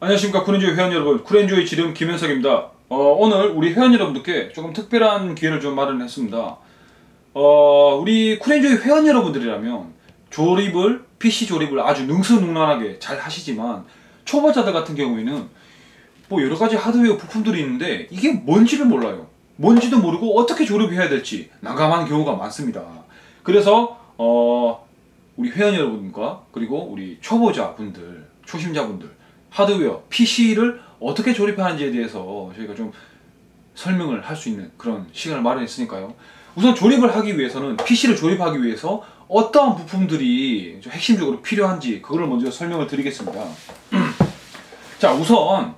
안녕하십니까 쿨엔조이 회원 여러분, 쿨엔조이 지름 김현석입니다. 오늘 우리 회원 여러분들께 조금 특별한 기회를 좀 마련했습니다. 우리 쿨엔조이 회원 여러분들이라면 PC 조립을 아주 능수능란하게 잘 하시지만 초보자들 같은 경우에는 뭐 여러가지 하드웨어 부품들이 있는데 이게 뭔지를 몰라요. 뭔지도 모르고 어떻게 조립해야 될지 난감한 경우가 많습니다. 그래서 우리 회원 여러분과 그리고 우리 초보자분들, 초심자분들 하드웨어, PC를 어떻게 조립하는지에 대해서 저희가 좀 설명을 할 수 있는 그런 시간을 마련했으니까요. 우선 조립을 하기 위해서는 PC를 조립하기 위해서 어떠한 부품들이 좀 핵심적으로 필요한지 그걸 먼저 설명을 드리겠습니다. 자, 우선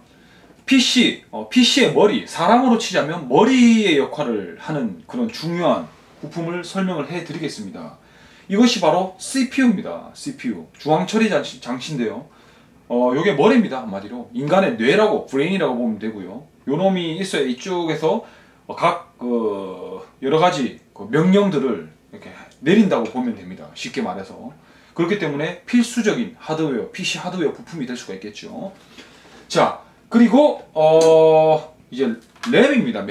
PC의 머리, 사람으로 치자면 머리의 역할을 하는 그런 중요한 부품을 설명을 해 드리겠습니다. 이것이 바로 CPU입니다. CPU, 중앙처리 장치인데요. 요게 머리입니다. 한마디로 인간의 뇌라고, 브레인이라고 보면 되고요. 요 놈이 있어야 이쪽에서 각 여러가지 명령들을 이렇게 내린다고 보면 됩니다. 쉽게 말해서. 그렇기 때문에 필수적인 하드웨어, PC 하드웨어 부품이 될 수가 있겠죠. 자, 그리고 이제 램입니다.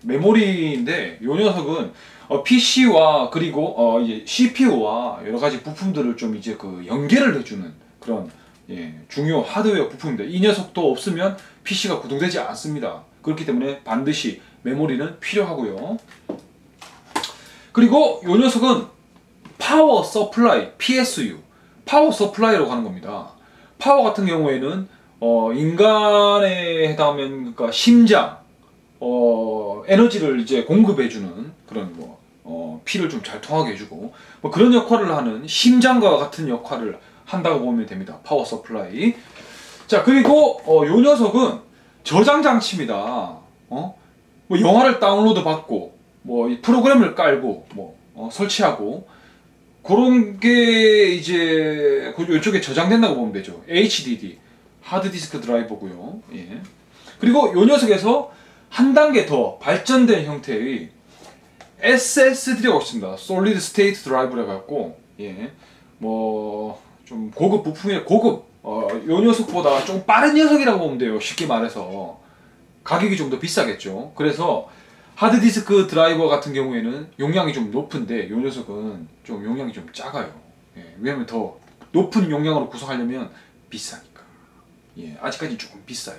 메모리인데 요 녀석은 PC와 그리고 이제 CPU와 여러가지 부품들을 좀 이제 연계를 해주는 그런 중요 하드웨어 부품입니다. 이 녀석도 없으면 PC가 구동되지 않습니다. 그렇기 때문에 반드시 메모리는 필요하고요. 그리고 이 녀석은 파워 서플라이, PSU, 파워 서플라이라고 하는 겁니다. 파워 같은 경우에는 인간에 해당하면 그러니까 심장, 에너지를 이제 공급해주는 그런 피를 좀 잘 통하게 해주고 그런 역할을 하는 심장과 같은 역할을 한다고 보면 됩니다. 파워 서플라이. 자, 그리고 요 녀석은 저장 장치입니다. 뭐 영화를 다운로드 받고 이 프로그램을 깔고 설치하고 그런 게 이제 이쪽에 저장된다고 보면 되죠. HDD, 하드디스크 드라이버고요. 예. 그리고 요 녀석에서 한 단계 더 발전된 형태의 SSD라고 있습니다. Solid State Drive라고 해갖고 좀 고급 부품의 고급 요 녀석보다 좀 빠른 녀석이라고 보면 돼요. 쉽게 말해서 가격이 좀 더 비싸겠죠. 그래서 하드디스크 드라이버 같은 경우에는 용량이 좀 높은데 요 녀석은 좀 용량이 좀 작아요. 왜냐면 더 높은 용량으로 구성하려면 비싸니까. 아직까지 조금 비싸요.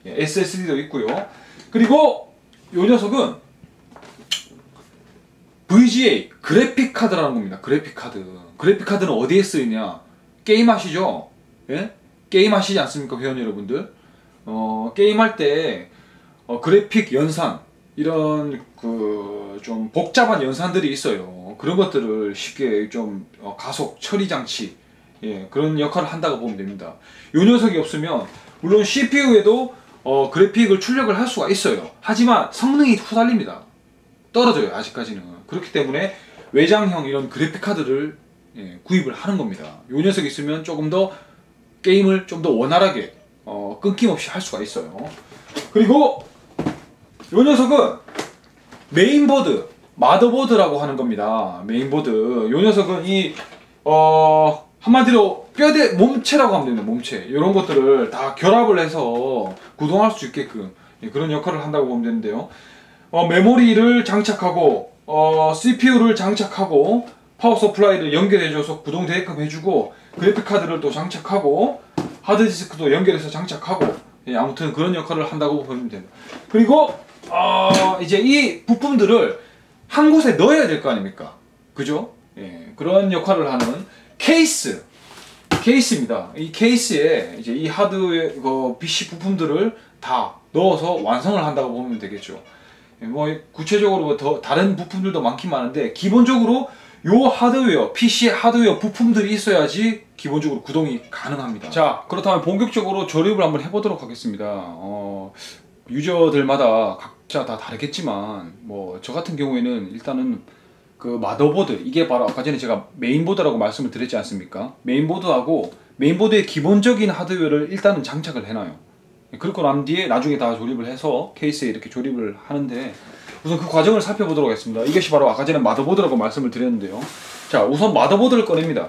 SSD도 있고요. 그리고 요 녀석은 VGA, 그래픽 카드라는 겁니다. 그래픽 카드. 그래픽 카드는 어디에 쓰이냐? 게임 하시죠? 게임 하시지 않습니까, 회원 여러분들? 게임할 때 그래픽 연산, 이런 좀 복잡한 연산들이 있어요. 그런 것들을 쉽게 좀 가속 처리 장치, 그런 역할을 한다고 보면 됩니다. 요 녀석이 없으면 물론 CPU에도 그래픽을 출력을 할 수가 있어요. 하지만 성능이 후달립니다. 떨어져요, 아직까지는. 그렇기 때문에 외장형 이런 그래픽 카드를 구입을 하는 겁니다. 요 녀석이 있으면 조금 더 게임을 좀 더 원활하게 끊김없이 할 수가 있어요. 그리고 요 녀석은 메인보드, 마더보드라고 하는 겁니다. 메인보드. 요 녀석은 한마디로 뼈대, 몸체라고 하면 됩니다. 몸체. 이런 것들을 다 결합을 해서 구동할 수 있게끔 그런 역할을 한다고 보면 되는데요. 메모리를 장착하고 CPU를 장착하고 파워 서플라이를 연결해줘서 구동되게끔 해주고 그래픽 카드를 또 장착하고 하드디스크도 연결해서 장착하고 아무튼 그런 역할을 한다고 보면 됩니다. 그리고 이제 이 부품들을 한 곳에 넣어야 될 거 아닙니까? 그죠? 그런 역할을 하는 케이스입니다. 이 케이스에 이제 이 하드웨어 PC 부품들을 다 넣어서 완성을 한다고 보면 되겠죠. 구체적으로 더 다른 부품들도 많긴 많은데 기본적으로 요 하드웨어, PC 하드웨어 부품들이 있어야지 기본적으로 구동이 가능합니다. 자, 그렇다면 본격적으로 조립을 한번 해보도록 하겠습니다. 유저들마다 각자 다 다르겠지만 저 같은 경우에는 일단은 그 마더보드, 이게 바로 아까 전에 제가 메인보드라고 말씀을 드렸지 않습니까? 메인보드의 기본적인 하드웨어를 일단은 장착을 해놔요. 그렇고 난 뒤에 나중에 다 조립을 해서 케이스에 이렇게 조립을 하는데 우선 그 과정을 살펴보도록 하겠습니다. 이것이 바로 아까 전에 마더보드라고 말씀을 드렸는데요. 자, 우선 마더보드를 꺼냅니다.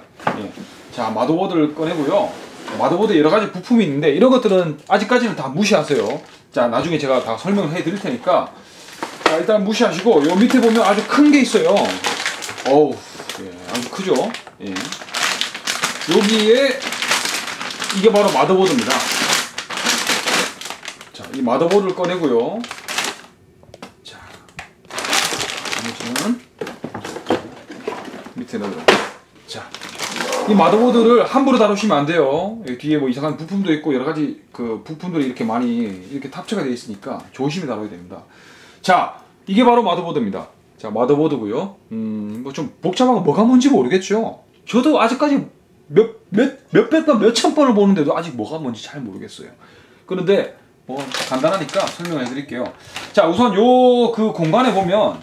자, 마더보드를 꺼내고요. 마더보드에 여러 가지 부품이 있는데 이런 것들은 아직까지는 다 무시하세요. 자, 나중에 제가 다 설명을 해 드릴 테니까 자, 일단 무시하시고 요 밑에 보면 아주 큰 게 있어요. 어우, 예, 아주 크죠. 예. 여기에 이게 바로 마더보드입니다. 자, 이 마더보드를 꺼내고요. 자, 나머지는 밑에 넣어요. 자, 이 마더보드를 함부로 다루시면 안 돼요. 여기 뒤에 뭐 이상한 부품도 있고 여러 가지 그 부품들이 이렇게 많이 이렇게 탑재가 되어 있으니까 조심히 다뤄야 됩니다. 자, 이게 바로 마더보드입니다. 자, 마더보드고요. 뭐 좀 복잡하고 뭐가 뭔지 모르겠죠. 저도 아직까지 몇백 번, 몇천 번을 보는데도 아직 뭐가 뭔지 잘 모르겠어요. 그런데 뭐 간단하니까 설명해 드릴게요. 자, 우선 요 그 공간에 보면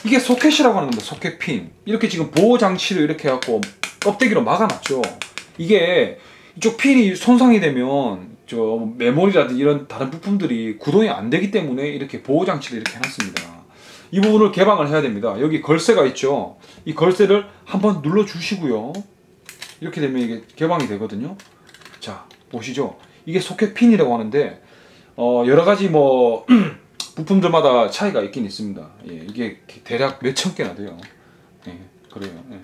이게 소켓이라고 하는 겁니다. 소켓 핀. 이렇게 지금 보호 장치를 이렇게 해갖고 껍데기로 막아놨죠. 이게 이쪽 핀이 손상이 되면 저 메모리라든지 이런 다른 부품들이 구동이 안 되기 때문에 이렇게 보호 장치를 이렇게 해놨습니다. 이 부분을 개방을 해야 됩니다. 여기 걸쇠가 있죠. 이 걸쇠를 한번 눌러 주시고요. 이렇게 되면 이게 개방이 되거든요. 자, 보시죠. 이게 소켓 핀이라고 하는데 여러 가지 뭐 부품들마다 차이가 있긴 있습니다. 예, 이게 대략 몇천 개나 돼요. 예, 그래요. 예.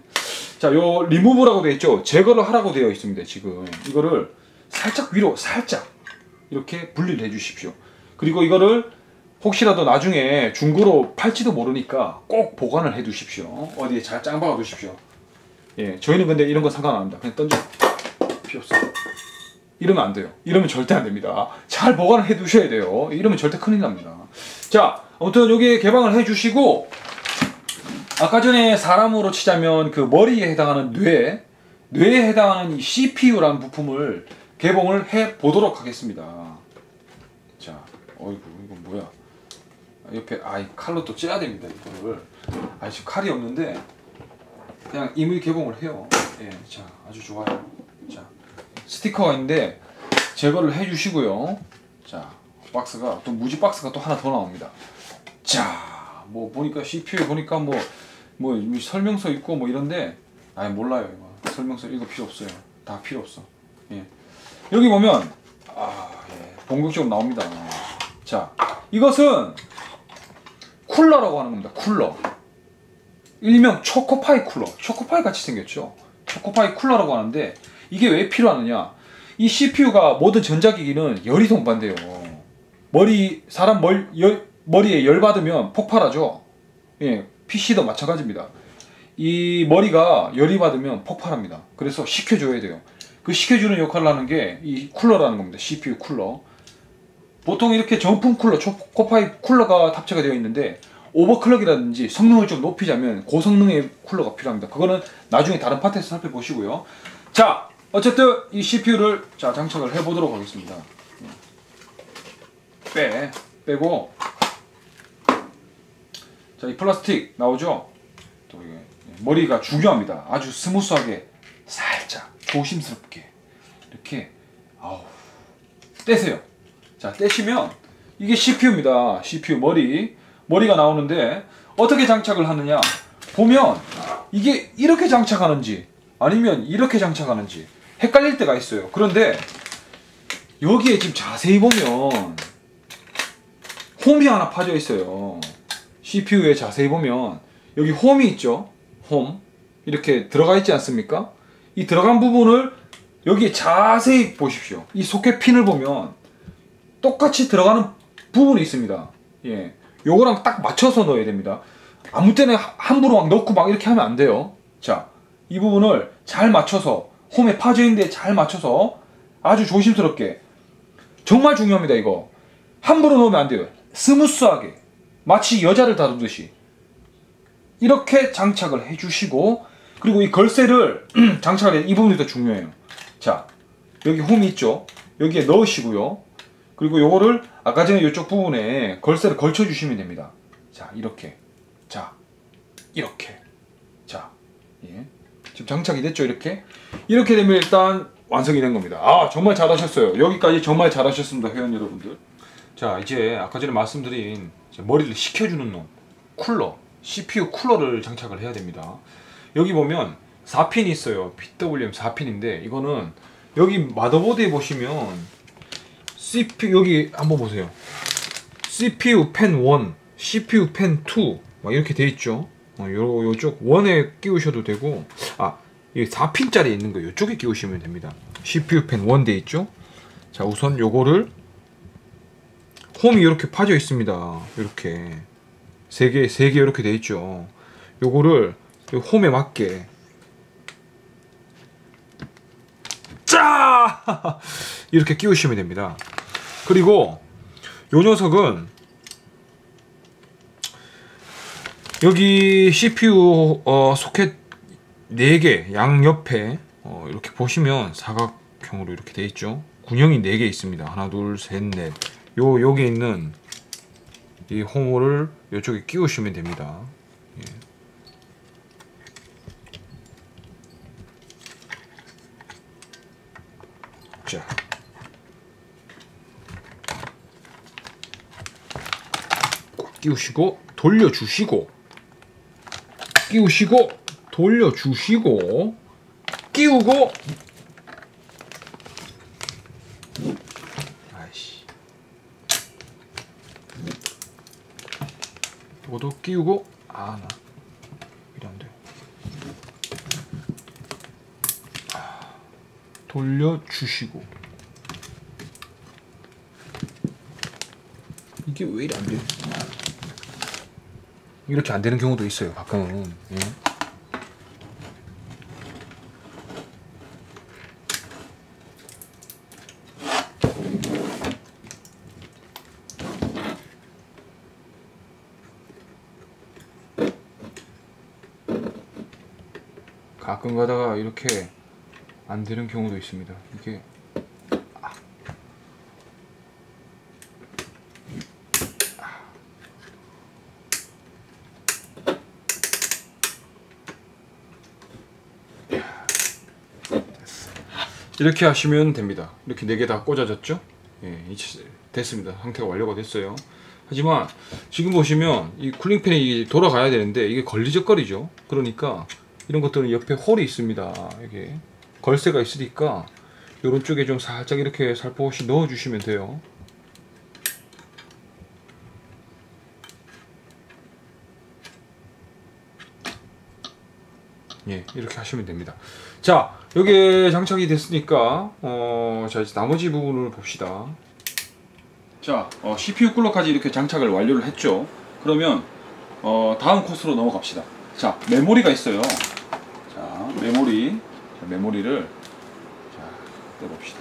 자, 요 리무브라고 되어 있죠. 제거를 하라고 되어 있습니다. 지금 이거를 살짝 위로 살짝 이렇게 분리를 해 주십시오. 그리고 이거를 혹시라도 나중에 중고로 팔지도 모르니까 꼭 보관을 해 두십시오. 어디에 잘 짱 박아 두십시오. 예, 저희는 근데 이런 거 상관 안 합니다. 그냥 던져. 필요 없어. 이러면 안 돼요. 이러면 절대 안 됩니다. 잘 보관을 해 두셔야 돼요. 이러면 절대 큰일 납니다. 자, 아무튼 여기에 개방을 해 주시고, 아까 전에 사람으로 치자면 그 머리에 해당하는 뇌에 해당하는 이 CPU라는 부품을 개봉을 해 보도록 하겠습니다. 자, 어이구, 이건 뭐야? 옆에, 이 칼로 또 찌야 됩니다, 이거를. 지금 칼이 없는데, 그냥 임의 개봉을 해요. 예, 자, 아주 좋아요. 자, 스티커가 있는데, 제거를 해 주시고요. 자, 박스가, 또 무지 박스가 또 하나 더 나옵니다. 자, 뭐 보니까 CPU 보니까 뭐 설명서 있고 뭐 이런데 몰라요. 이거 설명서 이거 필요 없어요. 다 필요 없어. 예. 여기 보면 예, 본격적으로 나옵니다. 자, 이것은 쿨러라고 하는 겁니다. 쿨러. 일명 초코파이 쿨러. 초코파이 같이 생겼죠. 초코파이 쿨러라고 하는데 이게 왜 필요하느냐? 이 CPU가 모든 전자기기는 열이 동반돼요. 사람 머리에 열 받으면 폭발하죠. 예, PC도 마찬가지입니다. 이 머리가 열이 받으면 폭발합니다. 그래서 식혀줘야 돼요. 그 식혀주는 역할을 하는 게 이 쿨러라는 겁니다. CPU 쿨러. 보통 이렇게 정품 쿨러, 초코파이 쿨러가 탑재가 되어 있는데 오버클럭이라든지 성능을 좀 높이자면 고성능의 쿨러가 필요합니다. 그거는 나중에 다른 파트에서 살펴보시고요. 자, 어쨌든 이 CPU를 자 장착을 해보도록 하겠습니다. 빼고 자, 이 플라스틱 나오죠? 또 이게 머리가 중요합니다. 아주 스무스하게 살짝 조심스럽게 이렇게 떼세요. 자, 떼시면 이게 CPU입니다. CPU 머리가 나오는데 어떻게 장착을 하느냐 보면 이게 이렇게 장착하는지 아니면 이렇게 장착하는지 헷갈릴 때가 있어요. 그런데 여기에 지금 자세히 보면 홈이 하나 파져 있어요. CPU에 자세히 보면 여기 홈이 있죠. 홈 이렇게 들어가 있지 않습니까? 이 들어간 부분을 여기에 자세히 보십시오. 이 소켓 핀을 보면 똑같이 들어가는 부분이 있습니다. 예, 요거랑 딱 맞춰서 넣어야 됩니다. 아무 때나 함부로 막 넣고 막 이렇게 하면 안 돼요. 자, 이 부분을 잘 맞춰서 홈에 파져 있는데 잘 맞춰서 아주 조심스럽게, 정말 중요합니다. 이거 함부로 넣으면 안 돼요. 스무스하게 마치 여자를 다루듯이 이렇게 장착을 해주시고, 그리고 이 걸쇠를 장착을 해, 이 부분이 더 중요해요. 자, 여기 홈이 있죠. 여기에 넣으시고요. 그리고 요거를 아까 전에 이쪽 부분에 걸쇠를 걸쳐 주시면 됩니다. 자, 이렇게. 자, 이렇게. 자, 예. 지금 장착이 됐죠. 이렇게 되면 일단 완성이 된 겁니다. 정말 잘하셨어요. 여기까지 정말 잘하셨습니다, 회원 여러분들. 자, 이제 아까 전에 말씀드린 머리를 식혀주는 놈, 쿨러, CPU 쿨러를 장착을 해야 됩니다. 여기 보면 4핀이 있어요. PWM 4핀인데 이거는 여기 마더보드에 보시면 CPU 여기 한번 보세요. CPU 펜 1, CPU 펜 2, 막 이렇게 돼 있죠. 요쪽 원에 끼우셔도 되고, 이 4핀짜리 있는 거 이쪽에 끼우시면 됩니다. CPU 펜 1 돼 있죠. 자, 우선 요거를 홈이 이렇게 파져 있습니다. 이렇게 세 개 이렇게 돼 있죠. 요거를 홈에 맞게 짜 이렇게 끼우시면 됩니다. 그리고 요 녀석은 여기 CPU 소켓 4개 양옆에 이렇게 보시면 사각형으로 이렇게 돼 있죠. 군형이 4개 있습니다. 하나, 둘, 셋, 넷. 여기 있는 이 홈을 이쪽에 끼우시면 됩니다. 예. 자, 꽉 끼우시고 돌려주시고, 끼우시고 돌려주시고, 끼우고, 아이씨, 이것도 끼우고, 나 이래 안 돼. 돌려주시고. 이게 왜 이래 안 돼? 이렇게 안 되는 경우도 있어요, 가끔은. 예. 가끔 가다가 이렇게 안 되는 경우도 있습니다. 이게 이렇게 하시면 됩니다. 이렇게 4개 다 꽂아졌죠? 예, 됐습니다. 상태가 완료가 됐어요. 하지만 지금 보시면 이 쿨링팬이 돌아가야 되는데 이게 걸리적거리죠. 그러니까 이런 것들은 옆에 홀이 있습니다. 이게 걸쇠가 있으니까 이런 쪽에 좀 살짝 이렇게 살포시 넣어 주시면 돼요. 예, 이렇게 하시면 됩니다. 자, 여기에 장착이 됐으니까 자, 이제 나머지 부분을 봅시다. 자, CPU 쿨러까지 이렇게 장착을 완료를 했죠. 그러면 다음 코스로 넘어갑시다. 자, 메모리가 있어요. 자, 메모리를 자, 떼봅시다.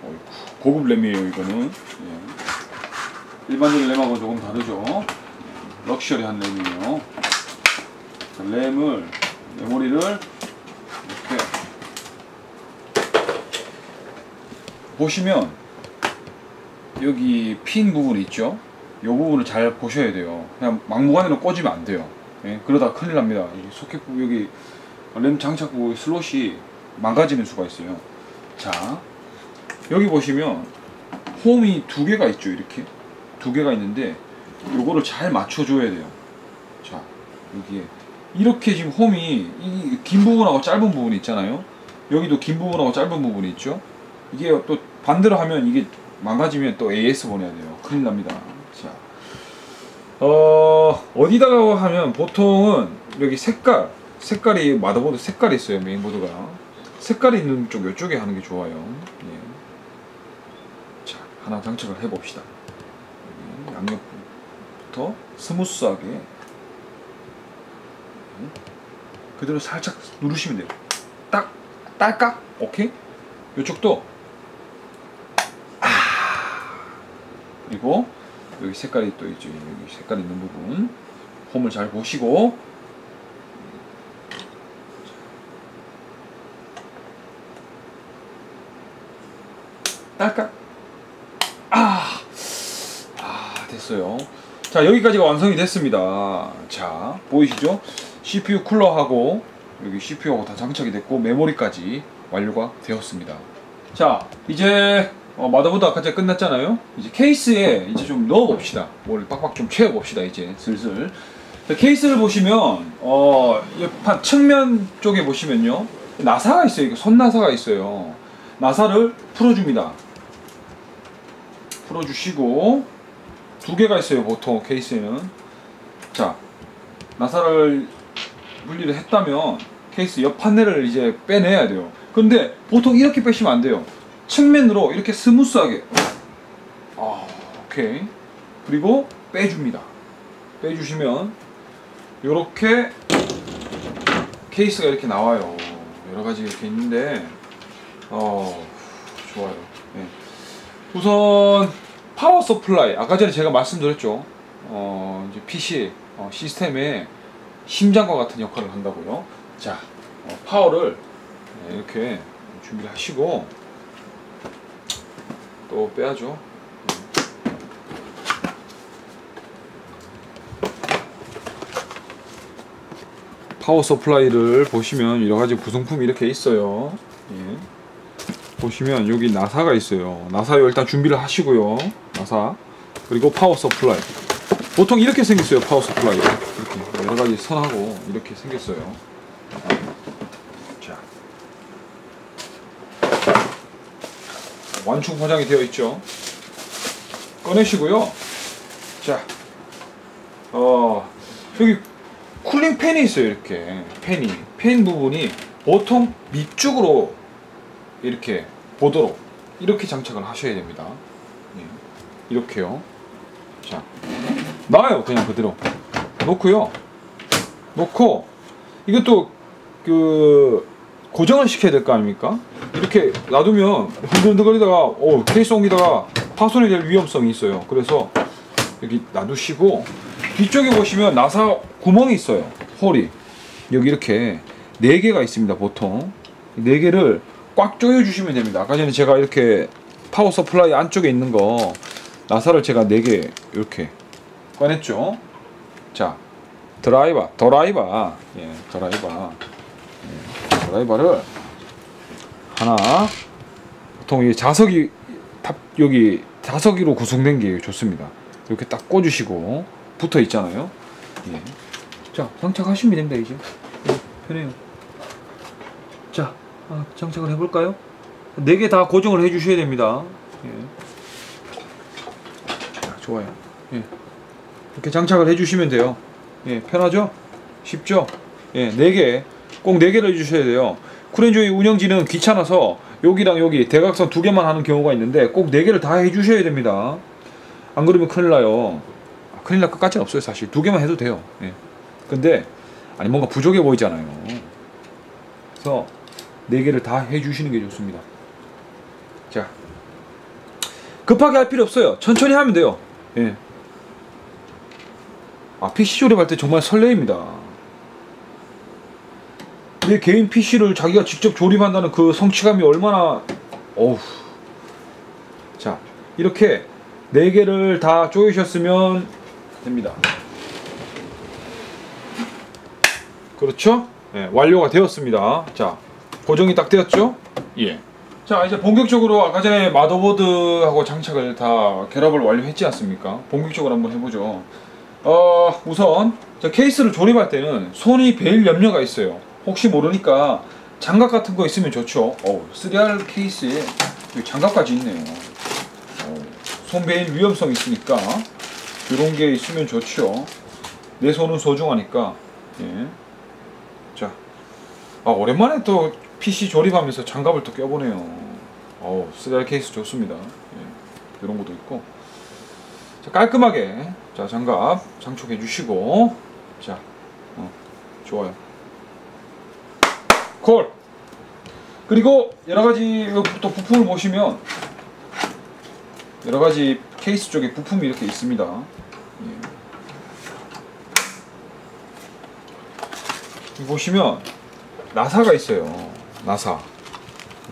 어이구, 고급 램이에요, 이거는. 예. 일반적인 램하고 조금 다르죠. 럭셔리한 램이에요. 자, 메모리를 이렇게 보시면 여기 핀 부분 있죠? 이 부분을 잘 보셔야 돼요. 그냥 막무가내로 꽂으면 안 돼요. 예? 그러다 큰일 납니다. 이 소켓 부분, 여기 램 장착 부분 슬롯이 망가지는 수가 있어요. 자, 여기 보시면 홈이 2개가 있죠. 이렇게 2개가 있는데 요거를 잘 맞춰줘야 돼요. 자, 여기에 이렇게 지금 홈이 이 긴 부분하고 짧은 부분이 있잖아요. 여기도 긴 부분하고 짧은 부분이 있죠. 이게 또 반대로 하면 이게 망가지면 또 AS 보내야 돼요. 큰일 납니다. 자, 어디다가 하면 보통은 여기 색깔이 마더보드 색깔이 있어요. 메인보드가 색깔이 있는 쪽 이쪽에 하는 게 좋아요. 예. 자, 하나 장착을 해봅시다. 양옆부터 스무스하게 그대로 살짝 누르시면 돼요. 딸깍. 오케이. 이쪽도 그리고 여기 색깔이 또 있죠. 여기 색깔 있는 부분 홈을 잘 보시고 딸깍. 됐어요. 자, 여기까지가 완성이 됐습니다. 자, 보이시죠? CPU 쿨러하고 여기 CPU하고 다 장착이 됐고 메모리까지 완료가 되었습니다. 자, 이제 마더보드 아까 제가 끝났잖아요. 이제 케이스에 이제 좀 넣어봅시다. 뭘 빡빡 좀 채워봅시다. 이제 슬슬. 케이스를 보시면 옆판 측면 쪽에 보시면요 나사가 있어요. 이거 손나사가 있어요. 나사를 풀어줍니다. 풀어주시고 두 개가 있어요. 보통 케이스에는. 자, 나사를 분리를 했다면 케이스 옆 판넬을 이제 빼내야 돼요. 근데 보통 이렇게 빼시면 안 돼요. 측면으로 이렇게 스무스하게. 오케이. 그리고 빼줍니다. 빼주시면 요렇게 케이스가 이렇게 나와요. 여러가지 이렇게 있는데 좋아요. 네. 우선 파워 서플라이, 아까 전에 제가 말씀드렸죠. 이제 PC 시스템의 심장과 같은 역할을 한다고요. 자, 파워를 이렇게 준비를 하시고 또 빼야죠. 파워 서플라이를 보시면 여러가지 구성품이 이렇게 있어요. 예. 보시면 여기 나사가 있어요. 나사요 일단 준비를 하시고요. 나사 그리고 파워 서플라이. 보통 이렇게 생겼어요. 파워 서플라이 이렇게 여러가지 선하고 이렇게 생겼어요. 자, 완충 포장이 되어 있죠. 꺼내시고요. 자, 여기 쿨링 팬이 있어요. 이렇게 팬 부분이 보통 밑쪽으로 이렇게 보도록 이렇게 장착을 하셔야 됩니다. 예, 이렇게요. 자, 나와요. 그냥 그대로 놓고요. 놓고 이것도 그 고정을 시켜야 될 거 아닙니까? 이렇게 놔두면 흔들흔들거리다가 케이스 옮기다가 파손이 될 위험성이 있어요. 그래서 여기 놔두시고 뒤쪽에 보시면 나사 구멍이 있어요. 홀이 여기 이렇게 4개가 있습니다. 보통 4개를 꽉 조여 주시면 됩니다. 아까 전에 제가 이렇게 파워 서플라이 안쪽에 있는 거 나사를 제가 4개 이렇게 꺼냈죠. 자, 드라이버 예, 드라이버를 하나, 보통 이 자석이 여기 자석으로 구성된 게 좋습니다. 이렇게 딱 꽂으시고 붙어 있잖아요. 예. 자, 장착하시면 됩니다. 이제 편해요. 자, 장착을 해볼까요? 4개 다 고정을 해주셔야 됩니다. 예. 자, 좋아요. 예. 이렇게 장착을 해주시면 돼요. 예, 편하죠? 쉽죠? 예, 4개, 꼭 4개를 해주셔야 돼요. 쿨엔조이 운영진은 귀찮아서 여기랑 여기 대각선 2개만 하는 경우가 있는데 꼭 4개를 다 해주셔야 됩니다. 안 그러면 큰일 나요. 큰일 날 것까지는 없어요. 사실 2개만 해도 돼요. 예. 근데 아니 뭔가 부족해 보이잖아요. 그래서 4개를 다 해주시는 게 좋습니다. 자, 급하게 할 필요 없어요. 천천히 하면 돼요. 예. PC 조립할 때 정말 설레입니다. 내 개인 PC를 자기가 직접 조립한다는 그 성취감이 얼마나 자, 이렇게 4개를 다 조이셨으면 됩니다. 그렇죠? 예, 완료가 되었습니다. 자, 고정이 딱 되었죠? 예. 자, 이제 본격적으로 아까 전에 마더보드하고 장착을 다 결합을 완료했지 않습니까? 본격적으로 한번 해보죠. 우선 케이스를 조립할 때는 손이 베일 염려가 있어요. 혹시 모르니까 장갑 같은 거 있으면 좋죠. 3R 케이스에 장갑까지 있네요. 손 베일 위험성 있으니까 이런 게 있으면 좋죠. 내 손은 소중하니까. 예. 자, 오랜만에 또 PC 조립하면서 장갑을 또 껴보네요. 3R 케이스 좋습니다. 예. 이런 것도 있고. 자, 깔끔하게 자, 장갑 장착해 주시고, 자, 좋아요. 콜. 그리고 여러가지 또 부품을 보시면 여러가지 케이스 쪽에 부품이 이렇게 있습니다. 예. 여기 보시면 나사가 있어요. 나사.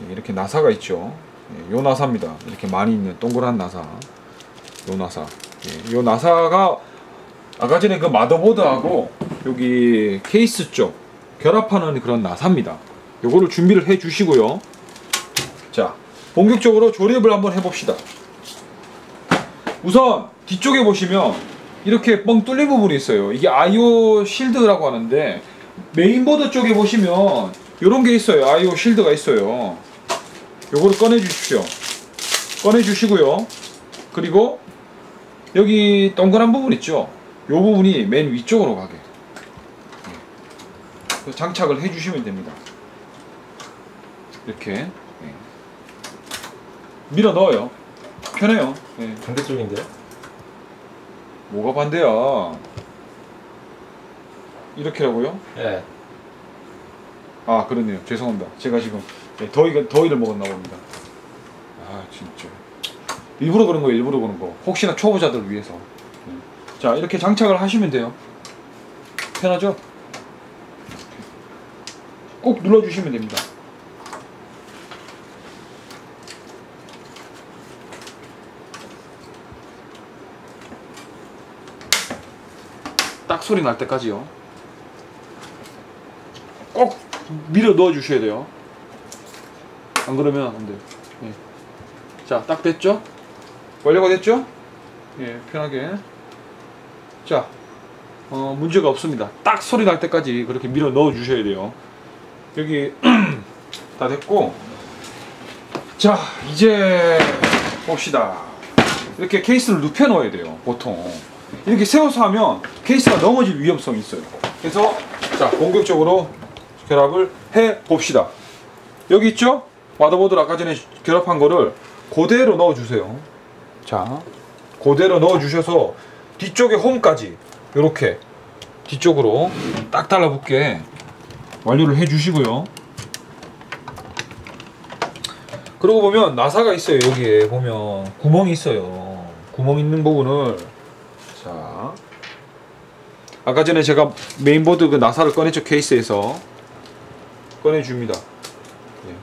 예, 이렇게 나사가 있죠. 예, 요 나사입니다. 이렇게 많이 있는 동그란 나사. 요 나사. 예, 요 나사가 아까 전에 그 마더보드하고 여기 케이스 쪽 결합하는 그런 나사입니다. 요거를 준비를 해 주시고요. 자, 본격적으로 조립을 한번 해봅시다. 우선 뒤쪽에 보시면 이렇게 뻥 뚫린 부분이 있어요. 이게 IO 실드라고 하는데 메인보드 쪽에 보시면 이런 게 있어요. IO 실드가 있어요. 요거를 꺼내 주십시오. 꺼내 주시고요. 그리고 여기 동그란 부분 있죠. 요 부분이 맨 위쪽으로 가게 장착을 해 주시면 됩니다. 이렇게 밀어 넣어요. 편해요. 반대쪽인데요? 뭐가 반대야? 이렇게라고요? 네. 아 그렇네요. 죄송합니다. 제가 지금 더위를 먹었나 봅니다. 아 진짜 일부러 그런 거예요. 일부러 그런 거. 혹시나 초보자들 위해서. 자 이렇게 장착을 하시면 돼요. 편하죠? 꼭 눌러주시면 됩니다. 딱 소리 날 때까지요. 꼭 밀어 넣어 주셔야 돼요. 안 그러면 안 돼요. 예. 자, 딱 됐죠? 완료가 됐죠? 예, 편하게. 자, 문제가 없습니다. 딱 소리 날 때까지 그렇게 밀어 넣어 주셔야 돼요. 여기 다 됐고, 자, 이제 봅시다. 이렇게 케이스를 눕혀 넣어야 돼요. 보통 이렇게 세워서 하면 케이스가 넘어질 위험성이 있어요. 그래서 자, 본격적으로 결합을 해 봅시다. 여기 있죠? 마더보드를 아까 전에 결합한 거를 그대로 넣어 주세요. 자, 그대로 넣어 주셔서 뒤쪽에 홈까지 이렇게 뒤쪽으로 딱 달라붙게 완료를 해 주시고요. 그러고 보면 나사가 있어요. 여기에 보면 구멍이 있어요. 구멍 있는 부분을 자, 아까 전에 제가 메인보드 그 나사를 꺼냈죠. 케이스에서 꺼내줍니다. 예.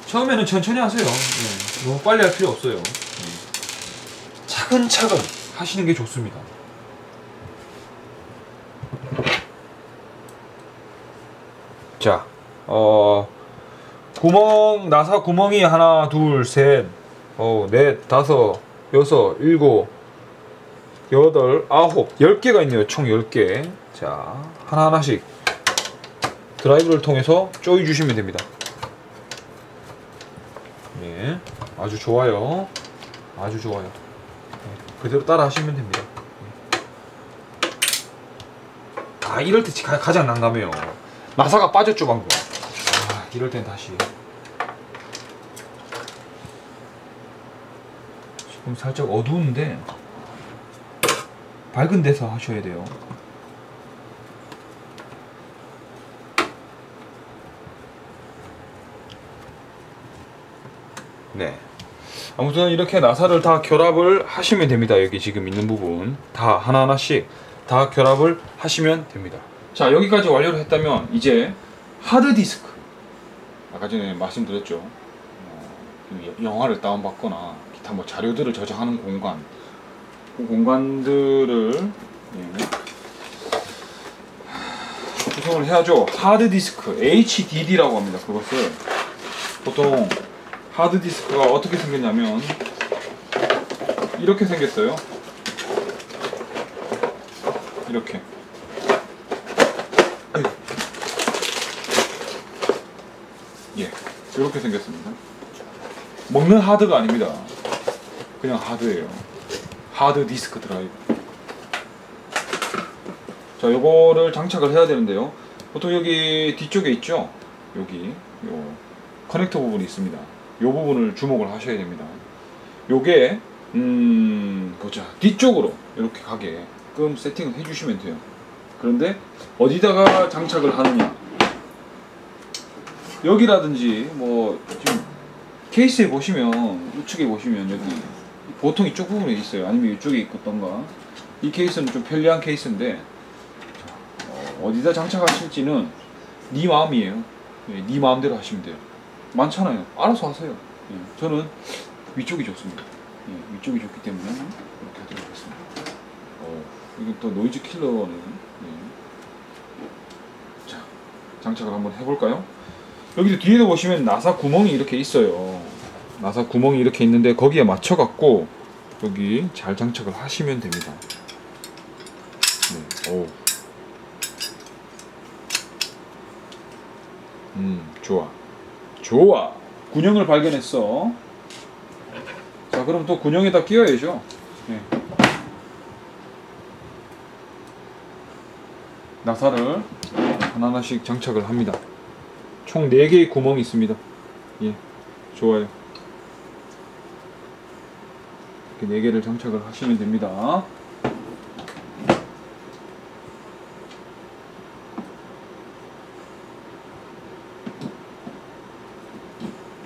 처음에는 천천히 하세요. 예. 너무 빨리 할 필요 없어요. 예. 차근차근 하시는 게 좋습니다. 자, 구멍, 나사 구멍이 하나, 둘, 셋, 넷, 다섯, 여섯, 일곱, 여덟, 아홉, 10개가 있네요. 총 10개. 자, 하나하나씩 드라이브를 통해서 조여 주시면 됩니다. 네, 아주 좋아요. 아주 좋아요. 네, 그대로 따라 하시면 됩니다. 아, 이럴 때 가장 난감해요. 나사가 빠졌죠, 방금. 아, 이럴 땐 다시. 지금 살짝 어두운데 밝은 데서 하셔야 돼요. 네. 아무튼 이렇게 나사를 다 결합을 하시면 됩니다. 여기 지금 있는 부분 다 하나하나씩 다 결합을 하시면 됩니다. 자, 여기까지 완료를 했다면 이제 하드디스크, 아까 전에 말씀드렸죠. 영화를 다운받거나 기타 뭐 자료들을 저장하는 공간, 그 공간들을 구성을 해야죠. 하드디스크 HDD라고 합니다. 그것을 보통 하드디스크가 어떻게 생겼냐면 이렇게 생겼어요. 이렇게. 예, 이렇게 생겼습니다. 먹는 하드가 아닙니다. 그냥 하드예요. 하드 디스크 드라이브. 자, 요거를 장착을 해야 되는데요. 보통 여기 뒤쪽에 있죠? 여기 요 커넥터 부분이 있습니다. 요 부분을 주목을 하셔야 됩니다. 요게 보자, 뒤쪽으로 이렇게 가게끔 세팅을 해주시면 돼요. 그런데 어디다가 장착을 하느냐, 여기라든지 뭐 지금 케이스에 보시면 우측에 보시면 여기 보통 이쪽 부분에 있어요. 아니면 이쪽에 있던가. 이 케이스는 좀 편리한 케이스인데 어디다 장착하실지는 네 마음이에요. 네, 네 마음대로 하시면 돼요. 많잖아요. 알아서 하세요. 예, 저는 위쪽이 좋습니다. 예, 위쪽이 좋기 때문에 이렇게 하도록 하겠습니다. 이게 또 노이즈 킬러는 자, 장착을 한번 해볼까요? 여기도 뒤에도 보시면 나사 구멍이 이렇게 있어요. 나사 구멍이 이렇게 있는데 거기에 맞춰 갖고 여기 잘 장착을 하시면 됩니다. 네. 오. 좋아. 좋아. 군형을 발견했어. 자, 그럼 또 군형에다 끼워야죠. 네. 나사를 하나하나씩 장착을 합니다. 총 4개의 구멍이 있습니다. 예, 좋아요. 이렇게 4개를 장착을 하시면 됩니다.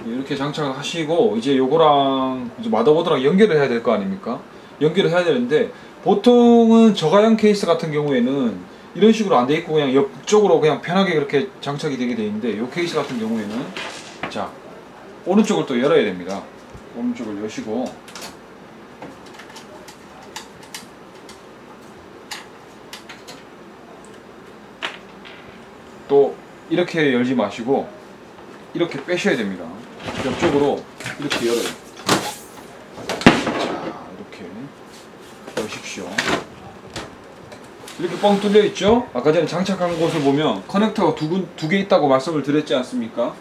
이렇게 장착을 하시고 이제 요거랑 이제 마더보드랑 연결을 해야 될 거 아닙니까? 연결을 해야 되는데 보통은 저가형 케이스 같은 경우에는 이런 식으로 안 돼 있고 그냥 옆쪽으로 그냥 편하게 그렇게 장착이 되게 돼 있는데 요 케이스 같은 경우에는 자 오른쪽을 또 열어야 됩니다. 오른쪽을 여시고 또 이렇게 열지 마시고 이렇게 빼셔야 됩니다. 옆쪽으로 이렇게 열어요. 자, 이렇게 여십시오. 이렇게 뻥 뚫려 있죠? 아까 전에 장착한 곳을 보면 커넥터가 두 개 있다고 말씀을 드렸지 않습니까?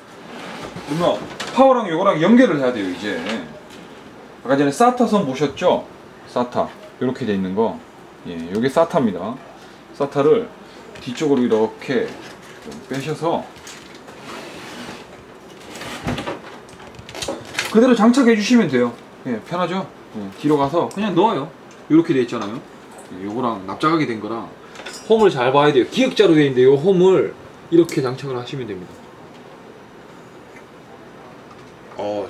그러면 파워랑 요거랑 연결을 해야 돼요, 이제. 아까 전에 사타 선 보셨죠? 사타. 이렇게 돼 있는 거. 예, 요게 사타입니다. 사타를 뒤쪽으로 이렇게 좀 빼셔서 그대로 장착해 주시면 돼요. 예, 편하죠? 예, 뒤로 가서 그냥 넣어요. 이렇게 돼 있잖아요. 예, 요거랑 납작하게 된 거랑 홈을 잘 봐야 돼요. 기역자로 돼 있는데 요 홈을 이렇게 장착을 하시면 됩니다.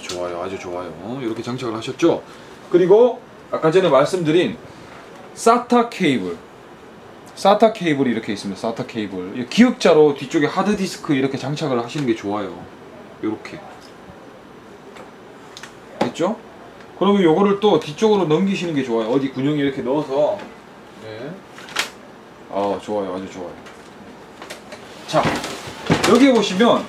좋아요. 아주 좋아요. 이렇게 장착을 하셨죠? 그리고 아까 전에 말씀드린 사타 케이블. 사타 케이블이 이렇게 있습니다. 사타 케이블. 기역자로 뒤쪽에 하드디스크 이렇게 장착을 하시는 게 좋아요. 요렇게. 됐죠? 그러면 요거를 또 뒤쪽으로 넘기시는 게 좋아요. 어디 군용에 이렇게 넣어서. 네. 좋아요. 아주 좋아요. 자, 여기 보시면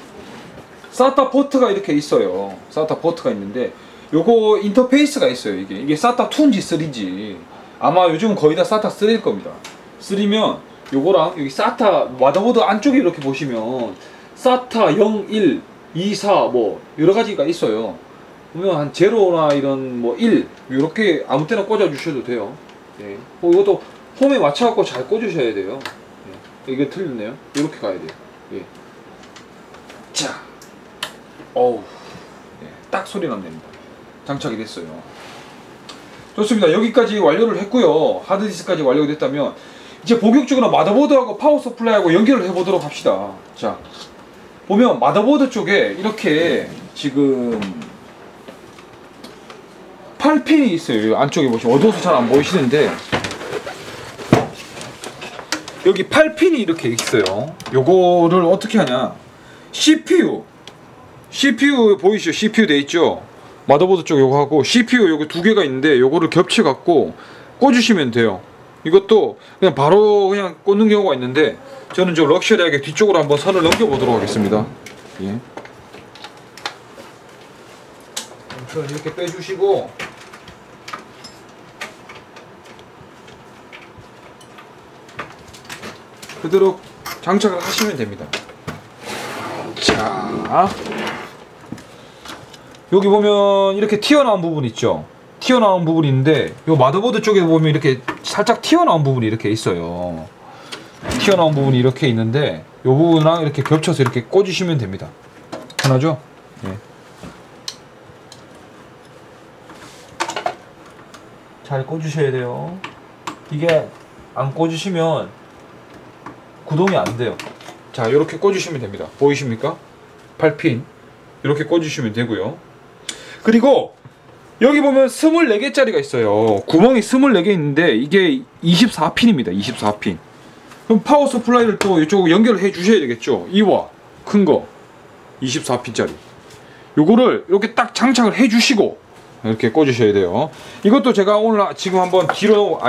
사타 포트가 이렇게 있어요. 사타 포트가 있는데 요거 인터페이스가 있어요. 이게 사타 2인지 3인지 아마 요즘은 거의 다 사타 3일 겁니다. 3면 요거랑 여기 사타 마더보드 안쪽에 이렇게 보시면 사타 0, 1, 2, 4 뭐 여러 가지가 있어요. 보면 한 제로나 이런 뭐 1 이렇게 아무 때나 꽂아 주셔도 돼요. 예. 이것도 홈에 맞춰 갖고 잘 꽂으셔야 돼요. 예. 이게 틀렸네요. 이렇게 가야 돼요. 예. 자, 예. 딱 소리 납니다. 장착이 됐어요. 좋습니다. 여기까지 완료를 했고요. 하드디스크까지 완료가 됐다면 이제 본격적으로 마더보드하고 파워 서플라이하고 연결을 해보도록 합시다. 자, 보면 마더보드 쪽에 이렇게 지금 8핀이 있어요. 안쪽에 보시면 어두워서 잘 안 보이시는데 여기 8핀이 이렇게 있어요. 요거를 어떻게 하냐, CPU 보이시죠? CPU 돼 있죠? 마더보드 쪽 요거 하고 CPU 요거 두 개가 있는데 요거를 겹쳐 갖고 꽂으시면 돼요. 이것도 그냥 바로 그냥 꽂는 경우가 있는데 저는 좀 럭셔리하게 뒤쪽으로 한번 선을 넘겨 보도록 하겠습니다. 예. 우선 이렇게 빼주시고 그대로 장착을 하시면 됩니다. 자, 여기 보면 이렇게 튀어나온 부분 있죠? 튀어나온 부분이 있는데 요 마더보드 쪽에 보면 이렇게 살짝 튀어나온 부분이 이렇게 있어요. 튀어나온 부분이 이렇게 있는데 요 부분이랑 이렇게 겹쳐서 이렇게 꽂으시면 됩니다. 편하죠? 네. 잘 꽂으셔야 돼요. 이게 안 꽂으시면 구동이 안 돼요. 자, 이렇게 꽂으시면 됩니다. 보이십니까? 8핀 이렇게 꽂으시면 되고요. 그리고 여기 보면 24개짜리가 있어요. 구멍이 24개 있는데 이게 24핀입니다. 24핀. 그럼 파워 서플라이를 또 이쪽으로 연결을 해 주셔야 되겠죠. 이와 큰 거 24핀짜리 요거를 이렇게 딱 장착을 해 주시고 이렇게 꽂으셔야 돼요. 이것도 제가 오늘 지금 한번 뒤로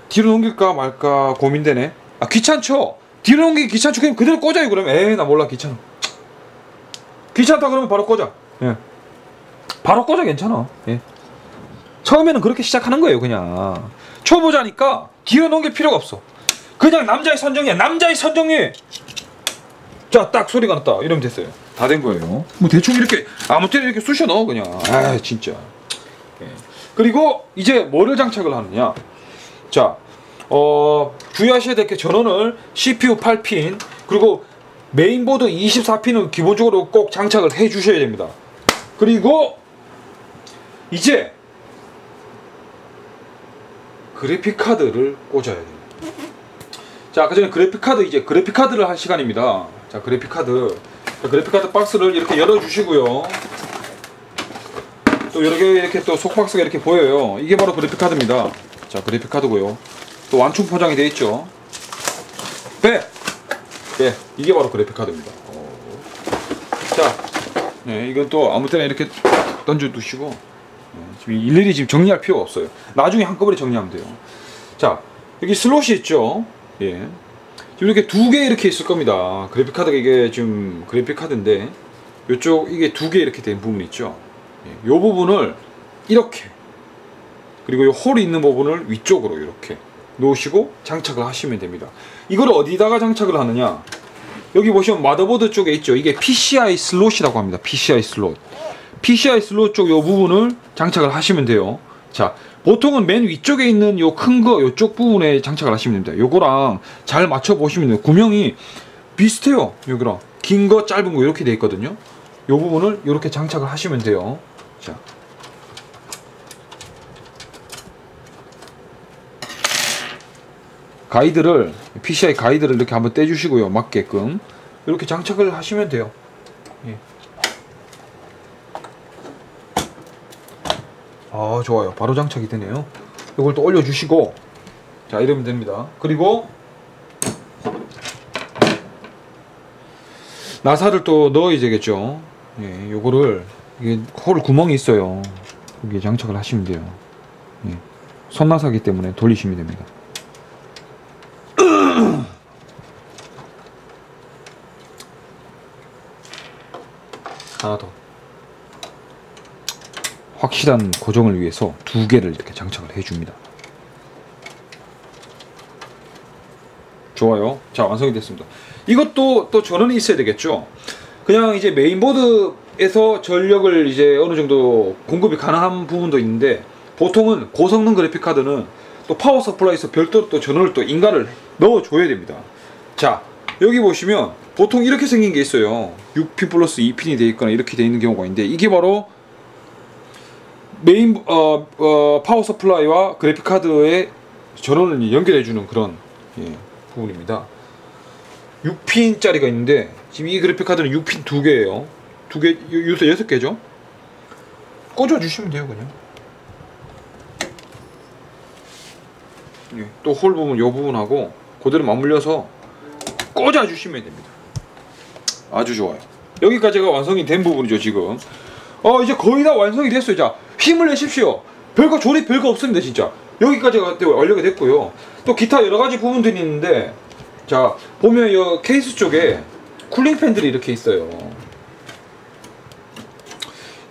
넘길까 말까 고민되네. 귀찮죠? 뒤로 넘기기 귀찮죠? 그냥 그대로 꽂아요. 그러면 나 몰라 귀찮아. 귀찮다 그러면 바로 꽂아. 예. 바로 꽂아 괜찮아. 예. 처음에는 그렇게 시작하는 거예요. 그냥 초보자니까 뒤로 넘길 필요가 없어. 그냥 남자의 선정이야. 남자의 선정이. 자, 딱 소리가 났다. 이러면 됐어요. 다 된 거예요. 뭐 대충 이렇게 아무 때나 이렇게 쑤셔 넣어 그냥. 아 진짜. 예. 그리고 이제 뭐를 장착을 하느냐. 자, 주의하셔야 될 게 전원을 CPU 8핀 그리고 메인보드 24핀은 기본적으로 꼭 장착을 해 주셔야 됩니다. 그리고 이제 그래픽 카드를 꽂아야 돼요. 자, 그전에 그래픽 카드를 할 시간입니다. 자, 그래픽 카드 박스를 이렇게 열어 주시고요. 또 이렇게 또 속박스가 이렇게 보여요. 이게 바로 그래픽 카드입니다. 자, 그래픽 카드고요. 또 완충 포장이 되어 있죠. 이게 바로 그래픽 카드입니다. 자, 네, 이건 또 아무 때나 이렇게 던져 두시고 지금 일일이 지금 정리할 필요가 없어요. 나중에 한꺼번에 정리하면 돼요. 자, 여기 슬롯이 있죠. 예. 지금 이렇게 두 개 이렇게 있을 겁니다. 그래픽 카드가 이게 지금 그래픽 카드인데 이쪽 이게 두 개 이렇게 된 부분 있죠. 예. 요 부분을 이렇게 그리고 이 홀이 있는 부분을 위쪽으로 이렇게 놓으시고 장착을 하시면 됩니다. 이걸 어디다가 장착을 하느냐? 여기 보시면 마더보드 쪽에 있죠. 이게 PCI 슬롯이라고 합니다. PCI 슬롯. PCI 슬롯 쪽 요 부분을 장착을 하시면 돼요. 자, 보통은 맨 위쪽에 있는 요 큰 거 요쪽 부분에 장착을 하시면 됩니다. 요거랑 잘 맞춰 보시면 돼요. 구명이 비슷해요. 여기랑 긴 거 짧은 거 이렇게 돼 있거든요. 요 부분을 이렇게 장착을 하시면 돼요. 자, 가이드를 PCI 가이드를 이렇게 한번 떼주시고요. 맞게끔 이렇게 장착을 하시면 돼요. 예. 아, 좋아요. 바로 장착이 되네요. 이걸 또 올려주시고, 자, 이러면 됩니다. 그리고 나사를 또 넣어야 되겠죠. 예, 요거를 이게 홀 구멍이 있어요. 여기에 장착을 하시면 돼요. 예. 손나사기 때문에 돌리시면 됩니다. 하나 더. 확실한 고정을 위해서 두 개를 이렇게 장착을 해줍니다. 좋아요. 자, 완성이 됐습니다. 이것도 또 전원이 있어야 되겠죠. 그냥 이제 메인보드에서 전력을 이제 어느 정도 공급이 가능한 부분도 있는데 보통은 고성능 그래픽 카드는 또 파워 서플라이에서 별도로 또 전원을 또 인가를 넣어줘야 됩니다. 자, 여기 보시면 보통 이렇게 생긴 게 있어요. 6핀 플러스 2핀이 되어 있거나 이렇게 되어 있는 경우가 있는데 이게 바로 메인 파워 서플라이와 그래픽 카드의 전원을 연결해주는 그런 부분입니다. 6핀짜리가 있는데 지금 이 그래픽 카드는 6핀 2개예요. 2개, 요새 6개죠? 꽂아주시면 돼요, 그냥. 또 홀 부분, 요 부분하고 그대로 맞물려서 꽂아주시면 됩니다. 아주 좋아요. 여기까지가 완성이 된 부분이죠, 지금. 이제 거의 다 완성이 됐어요. 자, 힘을 내십시오. 별거 조립 별거 없습니다, 진짜. 여기까지가 완료가 됐고요. 또 기타 여러 가지 부분들이 있는데, 자, 보면 이 케이스 쪽에 쿨링 팬들이 이렇게 있어요.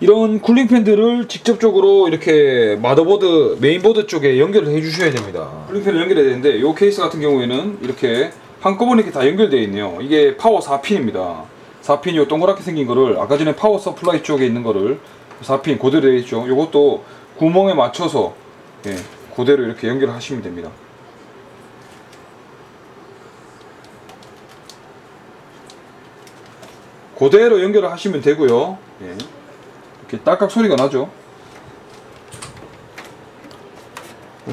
이런 쿨링 팬들을 직접적으로 이렇게 마더보드, 메인보드 쪽에 연결을 해 주셔야 됩니다. 쿨링 팬을 연결해야 되는데, 이 케이스 같은 경우에는 이렇게 한꺼번에 이렇게 다 연결되어 있네요. 이게 파워 4핀입니다. 4핀 요 동그랗게 생긴 거를 아까 전에 파워 서플라이 쪽에 있는 거를 4핀 그대로 되어 있죠. 요것도 구멍에 맞춰서 그대로 이렇게 연결하시면 됩니다. 그대로 연결을 하시면 되고요. 이렇게 딸깍 소리가 나죠.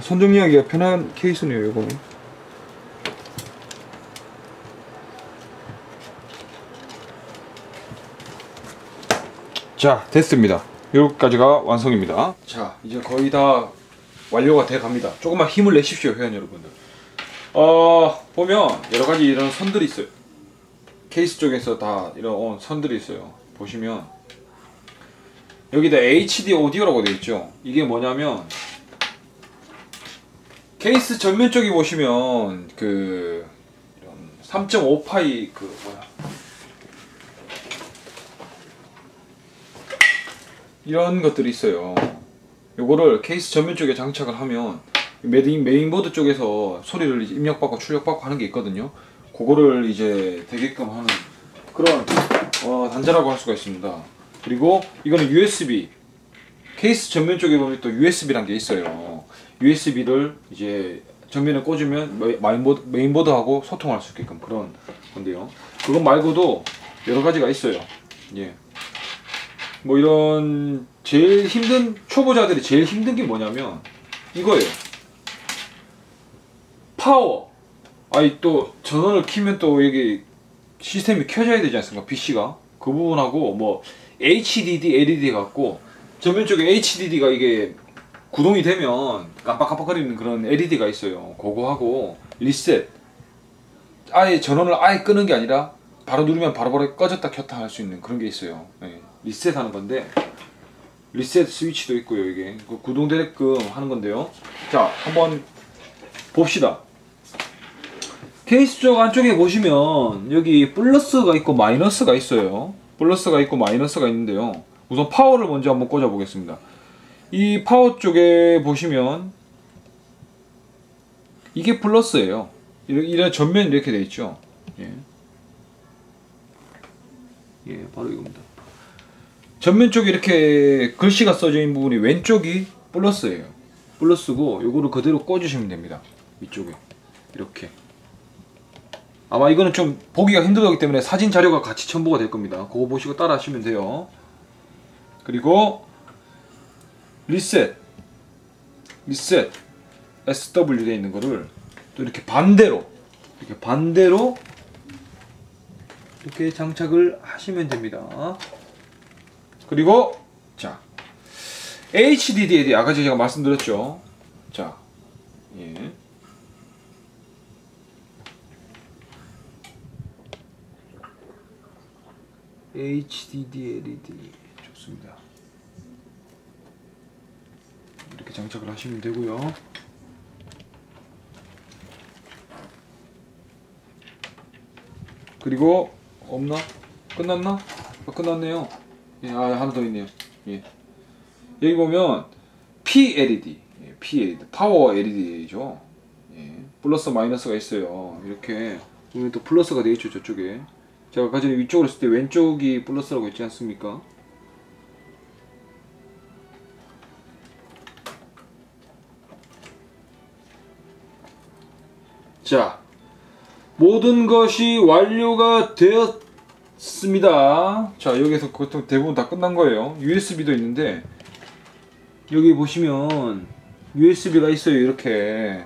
손 정리하기가 편한 케이스네요, 요거는. 자, 됐습니다. 여기까지가 완성입니다. 자, 이제 거의 다 완료가 돼 갑니다. 조금만 힘을 내십시오, 회원 여러분들. 보면 여러 가지 이런 선들이 있어요. 케이스 쪽에서 다 이런 선들이 있어요. 보시면 여기다 HD 오디오라고 되어 있죠. 이게 뭐냐면 케이스 전면 쪽에 보시면 그 3.5파이 그 뭐야 이런 것들이 있어요. 요거를 케이스 전면 쪽에 장착을 하면 메인보드 쪽에서 소리를 입력받고 출력받고 하는 게 있거든요. 그거를 이제 되게끔 하는 그런 단자라고 할 수가 있습니다. 그리고 이거는 USB, 케이스 전면 쪽에 보면 또 USB란 게 있어요. USB를 이제 전면에 꽂으면 메인보드하고 소통할 수 있게끔 그런 건데요. 그것 말고도 여러 가지가 있어요. 예. 뭐 이런 제일 힘든 초보자들이 제일 힘든 게 뭐냐면 이거예요. 파워. 아니 또 전원을 키면 또 여기 시스템이 켜져야 되지 않습니까? PC가 그 부분하고 뭐 HDD, LED 갖고 전면 쪽에 HDD가 이게 구동이 되면 깜빡깜빡거리는 그런 LED가 있어요. 그거하고 리셋. 아예 전원을 아예 끄는 게 아니라 바로 누르면 바로바로 꺼졌다 켰다 할 수 있는 그런 게 있어요. 네. 리셋하는 건데 리셋 스위치도 있고요. 이게 구동되게끔 하는 건데요. 자, 한번 봅시다. 케이스 쪽 안쪽에 보시면 여기 플러스가 있고 마이너스가 있어요. 플러스가 있고 마이너스가 있는데요. 우선 파워를 먼저 한번 꽂아 보겠습니다. 이 파워 쪽에 보시면 이게 플러스예요. 이런 전면 이렇게 돼 있죠. 예. 예, 바로 이겁니다. 전면 쪽에 이렇게 글씨가 써져 있는 부분이 왼쪽이 플러스예요. 플러스고 요거를 그대로 꽂으시면 됩니다. 이쪽에 이렇게. 아마 이거는 좀 보기가 힘들기 때문에 사진 자료가 같이 첨부가 될 겁니다. 그거 보시고 따라 하시면 돼요. 그리고 리셋 SW 돼 있는 거를 또 이렇게 반대로 이렇게 장착을 하시면 됩니다. 그리고 자 HDD 아까 제가 말씀드렸죠. 자, 예. HDD LED 좋습니다. 이렇게 장착을 하시면 되고요. 그리고 없나? 끝났나? 끝났네요. 예, 하나 더 있네요. 예. 여기 보면 PLED, PLED, 파워 LED죠. 예. 플러스 마이너스가 있어요. 이렇게 보면 또 플러스가 되어 있죠. 저쪽에. 제가 아까 전에 위쪽으로 했을 때 왼쪽이 플러스라고 했지 않습니까? 자, 모든 것이 완료가 되었습니다. 자, 여기서 그것도 대부분 다 끝난 거예요. USB도 있는데 여기 보시면 USB가 있어요. 이렇게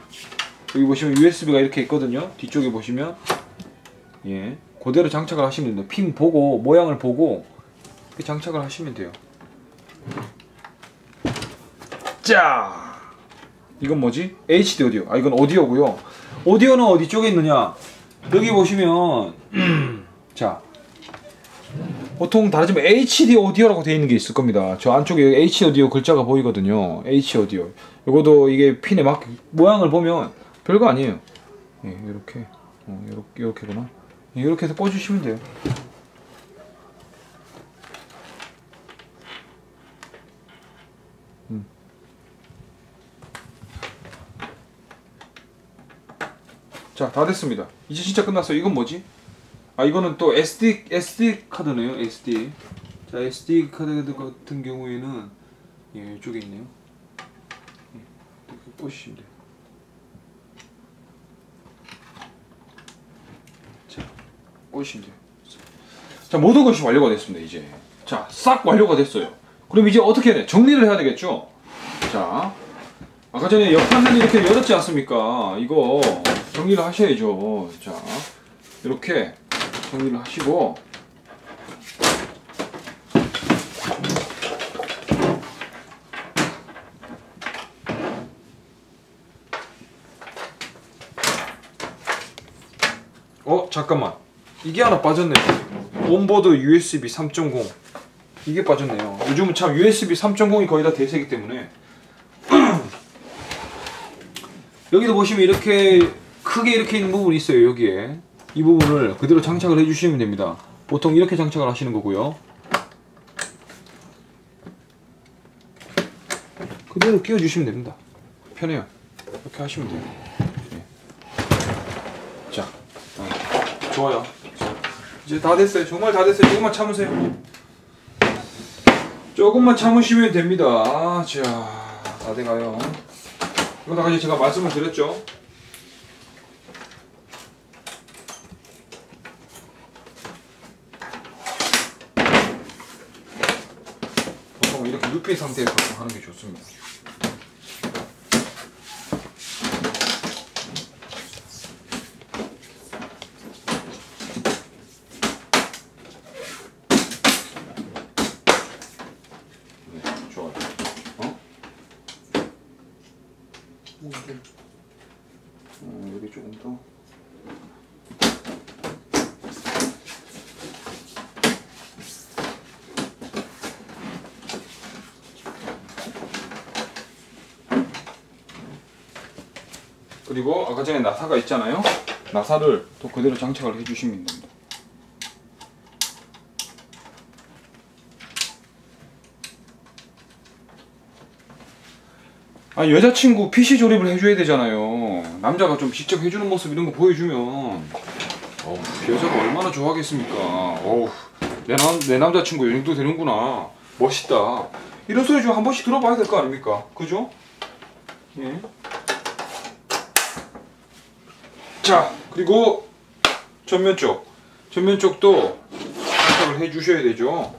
여기 보시면 USB가 이렇게 있거든요. 뒤쪽에 보시면 예, 그대로 장착을 하시면 됩니다. 핀 보고 모양을 보고 이렇게 장착을 하시면 돼요. 자, 이건 뭐지? HD 오디오. 아, 이건 오디오고요. 오디오는 어디 쪽에 있느냐? 여기 보시면 자, 보통 다르지만 HD 오디오라고 되어 있는 게 있을 겁니다. 저 안쪽에 HD 오디오 글자가 보이거든요. HD 오디오. 이것도 이게 핀에 맞게 모양을 보면 별거 아니에요. 예, 이렇게 이렇게구나. 예, 이렇게 해서 꽂으시면 돼요. 자, 다 됐습니다. 이제 진짜 끝났어요. 이건 뭐지? 아, 이거는 또 SD 카드네요. SD. 자, SD 카드 같은 경우에는 예, 이쪽에 있네요. 예, 이렇게 꽂으시면 돼요. 자, 꽂으시면 돼요. 자, 모든 것이 완료가 됐습니다. 이제 자, 싹 완료가 됐어요. 그럼 이제 어떻게 해야 돼? 정리를 해야 되겠죠? 자, 아까 전에 옆판을 이렇게 열었지 않습니까? 이거 정리를 하셔야죠. 자, 이렇게 정리를 하시고 잠깐만, 이게 하나 빠졌네요. 온보드 USB 3.0 이게 빠졌네요. 요즘은 참 USB 3.0이 거의 다 대세이기 때문에 여기도 보시면 이렇게 크게 이렇게 있는 부분이 있어요. 여기에 이 부분을 그대로 장착을 해주시면 됩니다. 보통 이렇게 장착을 하시는 거고요. 그대로 끼워주시면 됩니다. 편해요. 이렇게 하시면 돼요. 예. 자, 좋아요. 자, 이제 다 됐어요. 정말 다 됐어요. 조금만 참으세요. 조금만 참으시면 됩니다. 자, 다 돼가요. 이거 다 제가 말씀을 드렸죠. 보통 이렇게 눕힌 상태에서 하는 게 좋습니다. 좋아요. 여기 조금 더. 그리고 아까 전에 나사가 있잖아요. 나사를 또 그대로 장착을 해주시면 됩니다. 아, 여자친구 PC 조립을 해줘야 되잖아요. 남자가 좀 직접 해주는 모습 이런 거 보여주면 여자가 얼마나 좋아하겠습니까. 어우, 내 남자친구 이 정도 되는구나. 멋있다. 이런 소리 좀 한 번씩 들어봐야 될 거 아닙니까? 그죠? 예. 자, 그리고 전면 쪽도 장착을 해주셔야 되죠.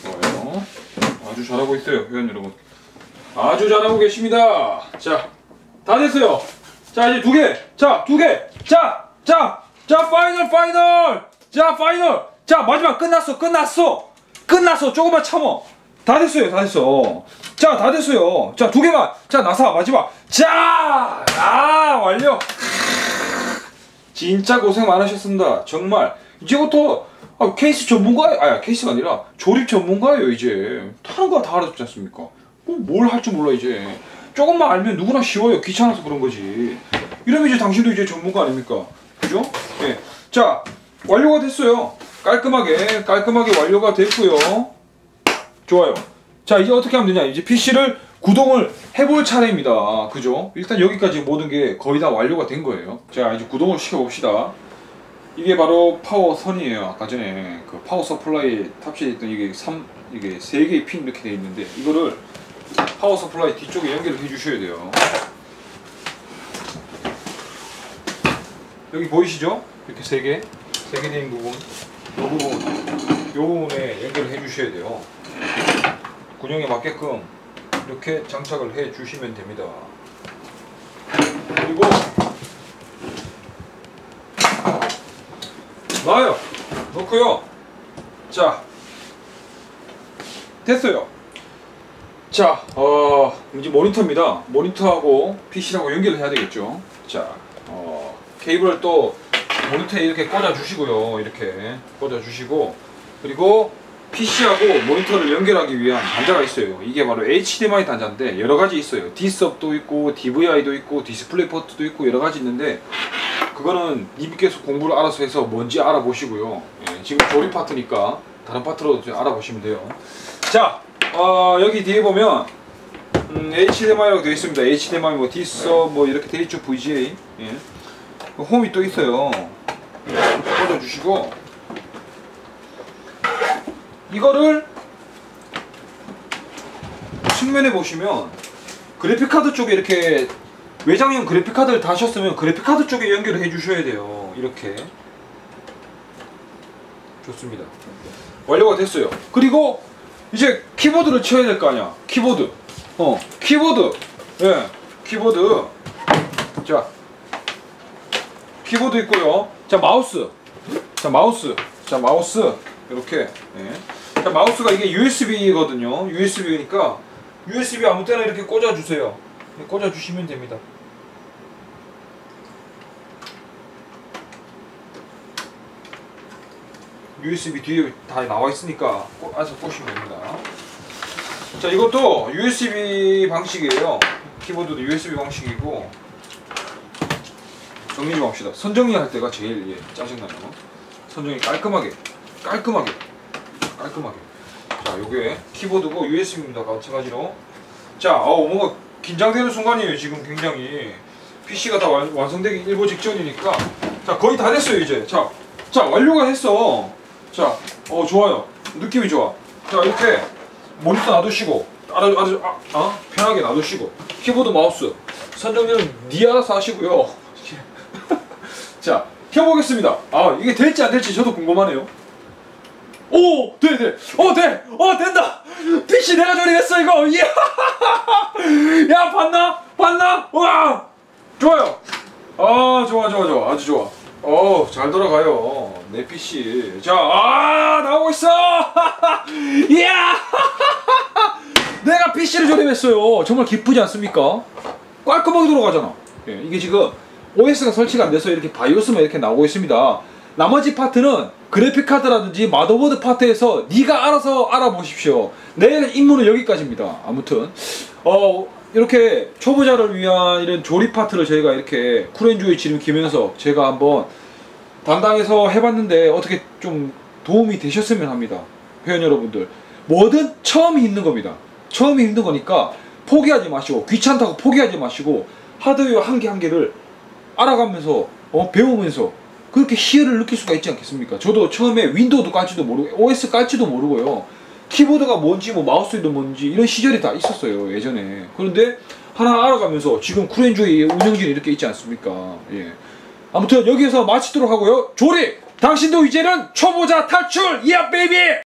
좋아요. 아주 잘하고 있어요, 회원 여러분. 아주 잘하고 계십니다. 자, 다 됐어요. 자, 이제 두 개. 자, 두 개. 자, 파이널. 자, 파이널. 자, 마지막 끝났어. 조금만 참어. 다 됐어요. 자, 다 됐어요. 자, 두 개만. 자, 나사 마지막. 자, 완료. 진짜 고생 많으셨습니다. 정말. 이제부터 케이스 전문가, 케이스가 아니라 조립 전문가예요. 이제 타는 거 다 알아듣지 않습니까? 뭘 할 줄 몰라 이제. 조금만 알면 누구나 쉬워요. 귀찮아서 그런 거지. 이러면 이제 당신도 이제 전문가 아닙니까? 그죠? 예. 자, 완료가 됐어요. 깔끔하게 완료가 됐고요. 좋아요. 자, 이제 어떻게 하면 되냐? 이제 PC를 구동을 해볼 차례입니다. 그죠? 일단 여기까지 모든 게 거의 다 완료가 된 거예요. 자, 이제 구동을 시켜봅시다. 이게 바로 파워선이에요. 아까 전에 그 파워 서플라이 탑재에 있던 이게 3개의 핀 이렇게 되어 있는데 이거를 파워 서플라이 뒤쪽에 연결을 해주셔야 돼요. 여기 보이시죠? 이렇게 3개 되어 있는 부분, 이 부분에 연결을 해주셔야 돼요. 군용에 맞게끔 이렇게 장착을 해주시면 됩니다. 그리고 놓고요. 자, 됐어요. 자, 이제 모니터입니다. 모니터하고 PC하고 연결을 해야 되겠죠. 자, 케이블을 또 모니터에 이렇게 꽂아 주시고요. 이렇게 꽂아 주시고, 그리고 PC하고 모니터를 연결하기 위한 단자가 있어요. 이게 바로 HDMI 단자인데 여러 가지 있어요. D섭도 있고 DVI도 있고 디스플레이 포트도 있고 여러 가지 있는데 그거는 님께서 공부를 알아서 해서 뭔지 알아보시고요. 예, 지금 조립 파트니까 다른 파트로 알아보시면 돼요. 자, 여기 뒤에 보면 HDMI라고 되어 있습니다. HDMI 뭐 D섭 뭐 이렇게 되어 있죠. VGA. 예. 홈이 또 있어요. 이렇게 꽂아주시고 이거를 측면에 보시면 그래픽카드 쪽에 이렇게 외장형 그래픽카드를 다셨으면 그래픽카드 쪽에 연결을 해주셔야 돼요. 이렇게 좋습니다. 완료가 됐어요. 그리고 이제 키보드를 쳐야 될 거 아니야. 키보드. 예, 키보드. 자, 키보드 있고요. 자, 마우스 이렇게. 예. 자, 마우스가 이게 USB거든요. USB니까 USB 아무 때나 이렇게 꽂아주세요. 꽂아주시면 됩니다. USB 뒤에 다 나와 있으니까 꽂아서 꽂으시면 됩니다. 자, 이것도 USB 방식이에요. 키보드도 USB 방식이고. 정리 좀 합시다. 선정리할 때가 제일 짜증나요. 선정이 깔끔하게. 자, 요게 키보드고 USB입니다. 마찬가지로. 자, 뭔가 긴장되는 순간이에요. 지금 굉장히 PC가 다 완성되기 일보 직전이니까. 자, 거의 다 됐어요 이제. 자, 완료가 했어. 자, 좋아요. 느낌이 좋아. 자, 이렇게 모니터 놔두시고 아주 편하게 놔두시고 키보드 마우스 선정률은 니 알아서 하시고요. 자, 켜보겠습니다. 이게 될지 안 될지 저도 궁금하네요. 오, 돼. 된다. PC 내가 조립했어 이거. 이야. 야, 봤나? 와, 좋아요. 좋아. 아주 좋아. 잘 돌아가요. 내 PC. 자, 나오고 있어. 이야. 내가 PC를 조립했어요. 정말 기쁘지 않습니까? 깔끔하게 돌아가잖아. 예, 이게 지금 OS가 설치가 안 돼서 이렇게 바이오스만 이렇게 나오고 있습니다. 나머지 파트는 그래픽 카드라든지 마더보드 파트에서 네가 알아서 알아보십시오. 내 임무는 여기까지입니다. 아무튼 이렇게 초보자를 위한 이런 조립 파트를 저희가 이렇게 쿨앤조이 지름 김현석 제가 한번 담당해서 해봤는데 어떻게 좀 도움이 되셨으면 합니다. 회원 여러분들, 뭐든 처음이 힘든 겁니다. 처음이 힘든 거니까 포기하지 마시고, 귀찮다고 포기하지 마시고, 하드웨어 한 개 한 개를 알아가면서 배우면서 그렇게 희열을 느낄 수가 있지 않겠습니까? 저도 처음에 윈도우도 깔지도 모르고 OS 깔지도 모르고요, 키보드가 뭔지 뭐 마우스도 뭔지 이런 시절이 다 있었어요 예전에. 그런데 하나 알아가면서 지금 쿨앤조이 운영진이 이렇게 있지 않습니까? 예. 아무튼 여기에서 마치도록 하고요. 조립! 당신도 이제는 초보자 탈출! Yeah, baby!